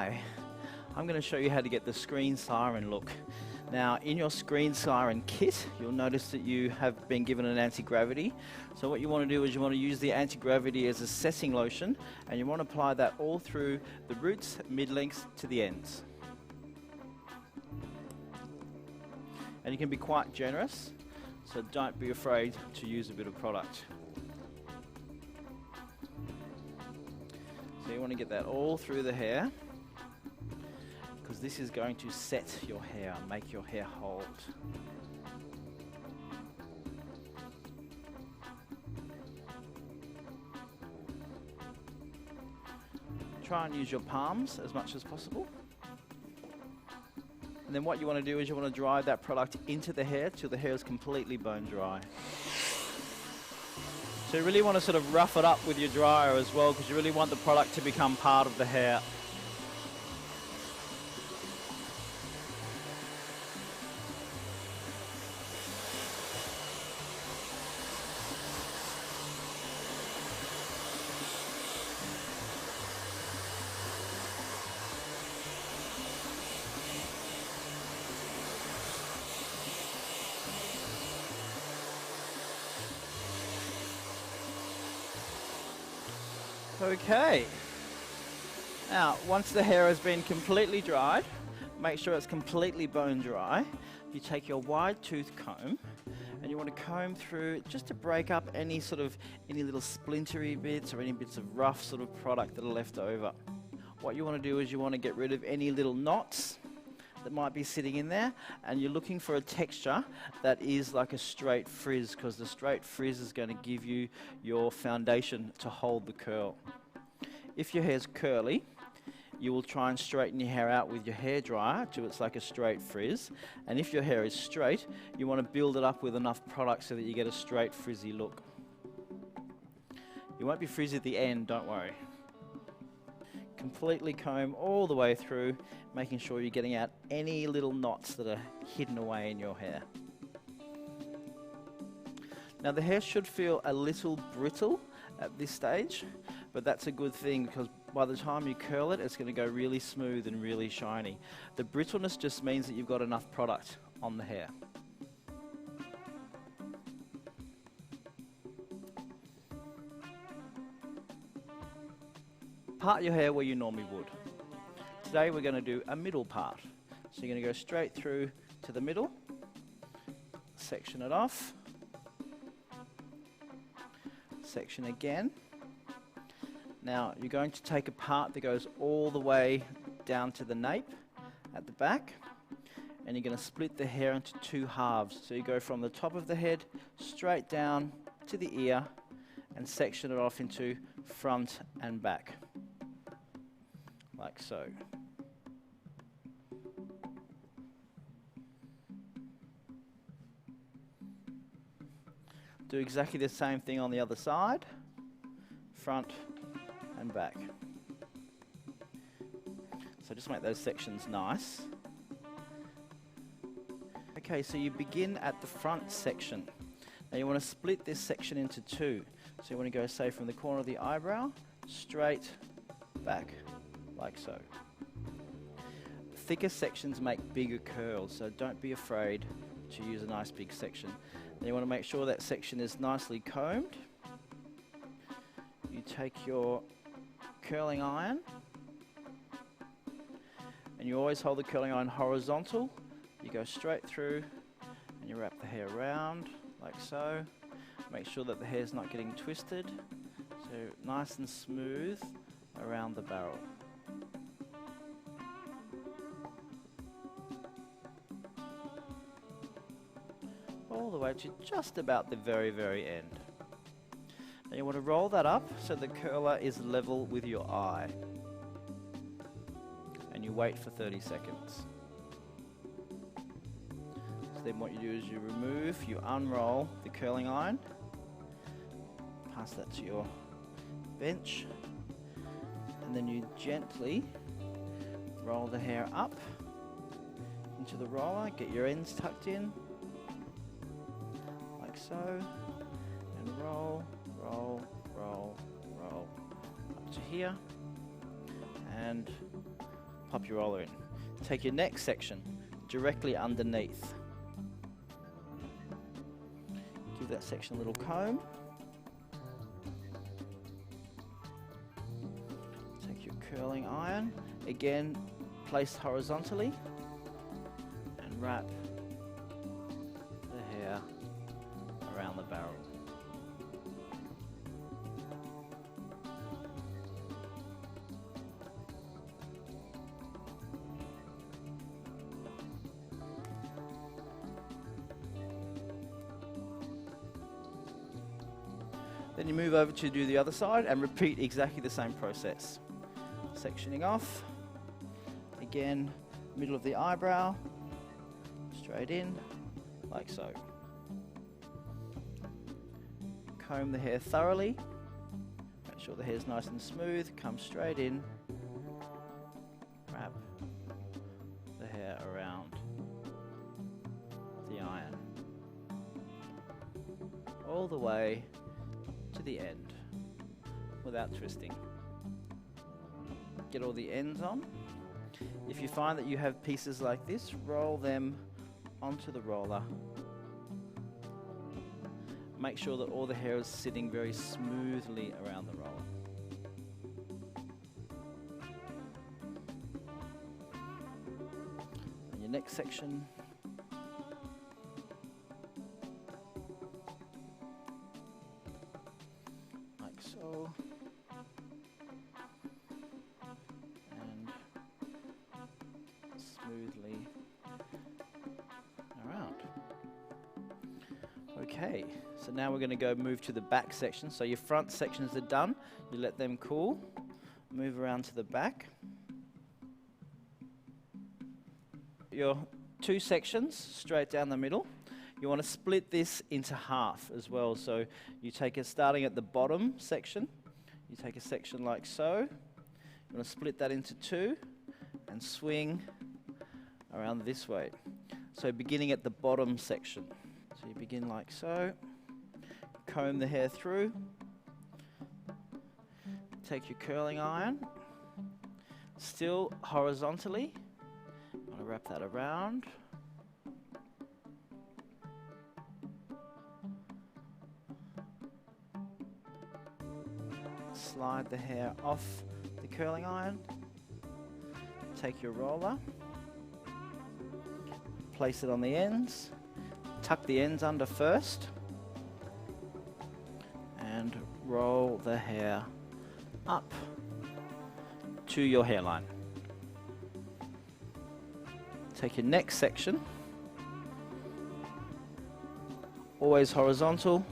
Hi, I'm going to show you how to get the Screen Siren look. Now, in your Screen Siren kit, you'll notice that you have been given an anti-gravity. So what you want to do is you want to use the anti-gravity as a setting lotion, and you want to apply that all through the roots, mid-lengths to the ends. And you can be quite generous, so don't be afraid to use a bit of product. So you want to get that all through the hair, because this is going to set your hair, make your hair hold. Try and use your palms as much as possible. And then what you want to do is you want to dry that product into the hair till the hair is completely bone dry. So you really want to sort of rough it up with your dryer as well, because you really want the product to become part of the hair. Okay, now once the hair has been completely dried, make sure it's completely bone dry. You take your wide tooth comb and you want to comb through just to break up any little splintery bits or any bits of rough sort of product that are left over. What you want to do is you want to get rid of any little knots that might be sitting in there, and you're looking for a texture that is like a straight frizz, because the straight frizz is going to give you your foundation to hold the curl. If your hair's curly, you will try and straighten your hair out with your hairdryer till it's like a straight frizz, and if your hair is straight, you want to build it up with enough product so that you get a straight frizzy look. You won't be frizzy at the end, don't worry. Completely comb all the way through, making sure you're getting out any little knots that are hidden away in your hair. Now the hair should feel a little brittle at this stage, but that's a good thing, because by the time you curl it, it's going to go really smooth and really shiny. The brittleness just means that you've got enough product on the hair. Part your hair where you normally would. Today we're going to do a middle part. So you're going to go straight through to the middle, section it off, section again. Now you're going to take a part that goes all the way down to the nape at the back, and you're going to split the hair into two halves. So you go from the top of the head straight down to the ear and section it off into front and back, like so. Do exactly the same thing on the other side, front and back. So just make those sections nice. Okay, so you begin at the front section. Now you want to split this section into two. So you want to go, say, from the corner of the eyebrow straight back, like so. Thicker sections make bigger curls, so don't be afraid to use a nice big section. Then you want to make sure that section is nicely combed. You take your curling iron, and you always hold the curling iron horizontal. You go straight through and you wrap the hair around like so. Make sure that the hair's not getting twisted, so nice and smooth around the barrel. All the way to just about the very, very end. Now you want to roll that up so the curler is level with your eye. And you wait for 30 seconds. So then what you do is you unroll the curling iron, pass that to your bench, and then you gently roll the hair up into the roller, get your ends tucked in, like so, and roll, roll, roll, roll up to here, and pop your roller in. Take your next section directly underneath. Give that section a little comb. Take your curling iron, again placed horizontally, and wrap the hair around the barrel. Then you move over to do the other side and repeat exactly the same process. Sectioning off, again, middle of the eyebrow, straight in, like so. Comb the hair thoroughly, make sure the hair is nice and smooth, come straight in, wrap the hair around the iron, all the way to the end without twisting. Get all the ends on. If you find that you have pieces like this, roll them onto the roller. Make sure that all the hair is sitting very smoothly around the roller. And your next section. So, and smoothly around. Okay, so now we're going to move to the back section. So your front sections are done, you let them cool, move around to the back. Your two sections straight down the middle. You want to split this into half as well. So you take it starting at the bottom section. You take a section like so. You want to split that into two and swing around this way. So beginning at the bottom section. So you begin like so. Comb the hair through. Take your curling iron. Still horizontally. You want to wrap that around. Slide the hair off the curling iron. Take your roller, place it on the ends, tuck the ends under first, and roll the hair up to your hairline. Take your next section, always horizontal,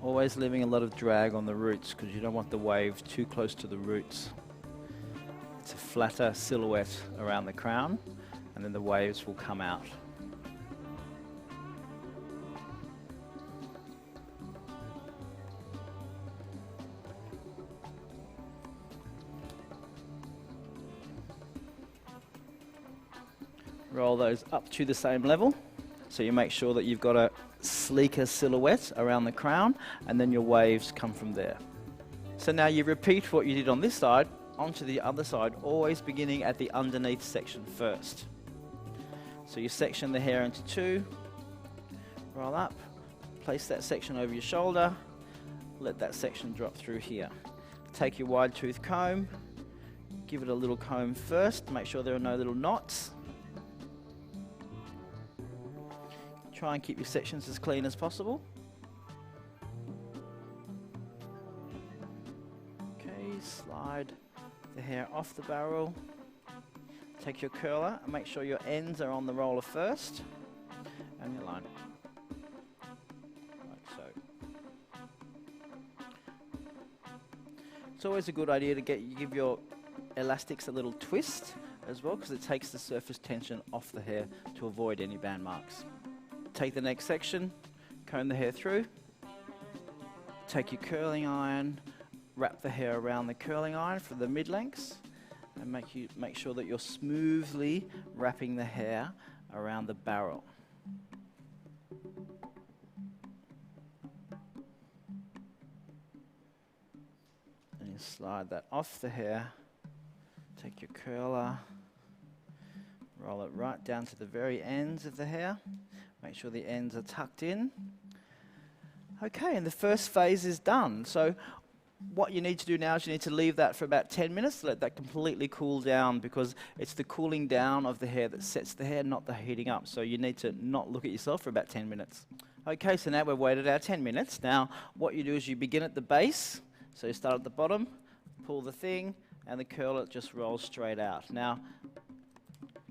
always leaving a lot of drag on the roots because you don't want the wave too close to the roots. It's a flatter silhouette around the crown and then the waves will come out. Roll those up to the same level so you make sure that you've got a sleeker silhouette around the crown and then your waves come from there. So now you repeat what you did on this side onto the other side, always beginning at the underneath section first. So you section the hair into two, roll up, place that section over your shoulder, let that section drop through here. Take your wide tooth comb, give it a little comb first, make sure there are no little knots. Try and keep your sections as clean as possible. Okay, slide the hair off the barrel. Take your curler and make sure your ends are on the roller first and your line. Like so. It's always a good idea to give your elastics a little twist as well because it takes the surface tension off the hair to avoid any band marks. Take the next section, comb the hair through, take your curling iron, wrap the hair around the curling iron for the mid-lengths, and make sure that you're smoothly wrapping the hair around the barrel. And you slide that off the hair, Take your curler, roll it right down to the very ends of the hair. Make sure the ends are tucked in. Okay, and the first phase is done. So what you need to do now is you need to leave that for about 10 minutes, let that completely cool down, because it's the cooling down of the hair that sets the hair, not the heating up. So you need to not look at yourself for about 10 minutes. Okay, so now we've waited our 10 minutes. Now what you do is you begin at the base. So you start at the bottom, pull the thing, and the curler just rolls straight out. Now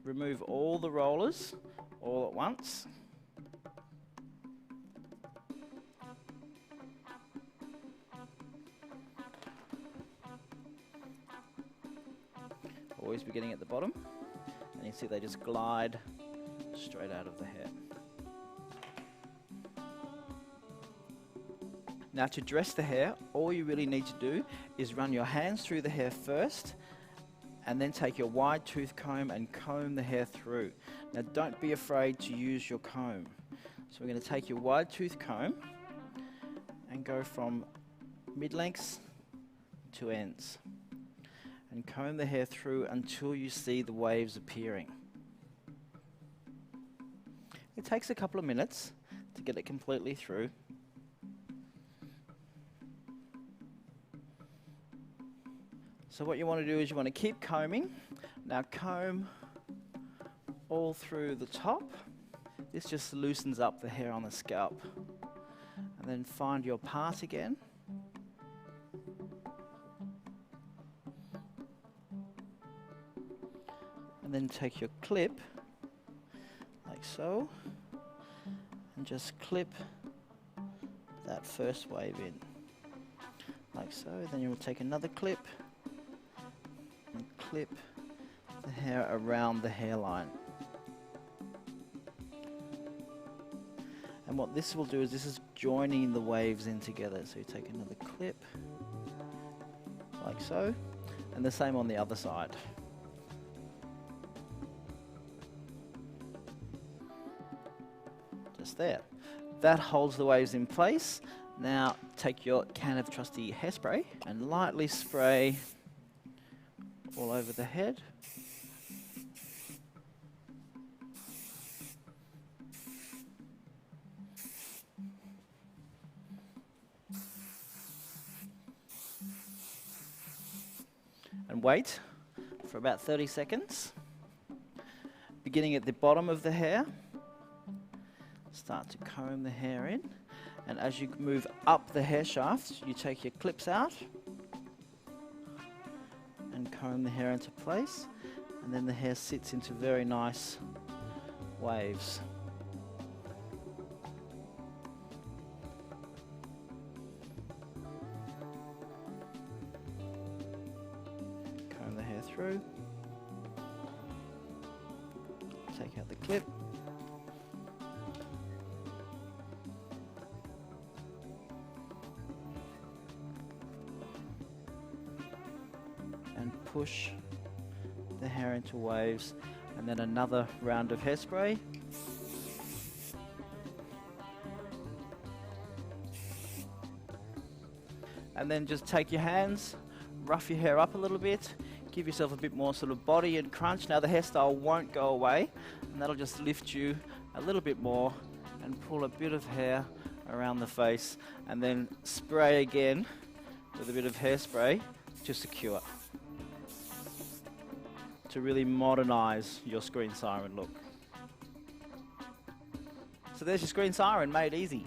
remove all the rollers all at once. Always beginning at the bottom, and you see they just glide straight out of the hair. Now to dress the hair, all you really need to do is run your hands through the hair first, and then take your wide tooth comb and comb the hair through. Now don't be afraid to use your comb. So we're going to take your wide tooth comb and go from mid-lengths to ends, and comb the hair through until you see the waves appearing. It takes a couple of minutes to get it completely through. So what you want to do is you want to keep combing. Now comb all through the top. This just loosens up the hair on the scalp. And then find your part again. And then take your clip, like so, and just clip that first wave in, like so. Then you'll take another clip and clip the hair around the hairline. And what this will do is this is joining the waves in together. So you take another clip, like so, and the same on the other side. Just there. That holds the waves in place. Now take your can of trusty hairspray and lightly spray all over the head. And wait for about 30 seconds. Beginning at the bottom of the hair, start to comb the hair in, and as you move up the hair shaft, you take your clips out and comb the hair into place, and then the hair sits into very nice waves. Comb the hair through, take out the clip, and push the hair into waves, and then another round of hairspray. And then just take your hands, rough your hair up a little bit, give yourself a bit more sort of body and crunch. Now the hairstyle won't go away, and that'll just lift you a little bit more, and pull a bit of hair around the face, and then spray again with a bit of hairspray to secure, to really modernize your Screen Siren look. So there's your Screen Siren, made easy.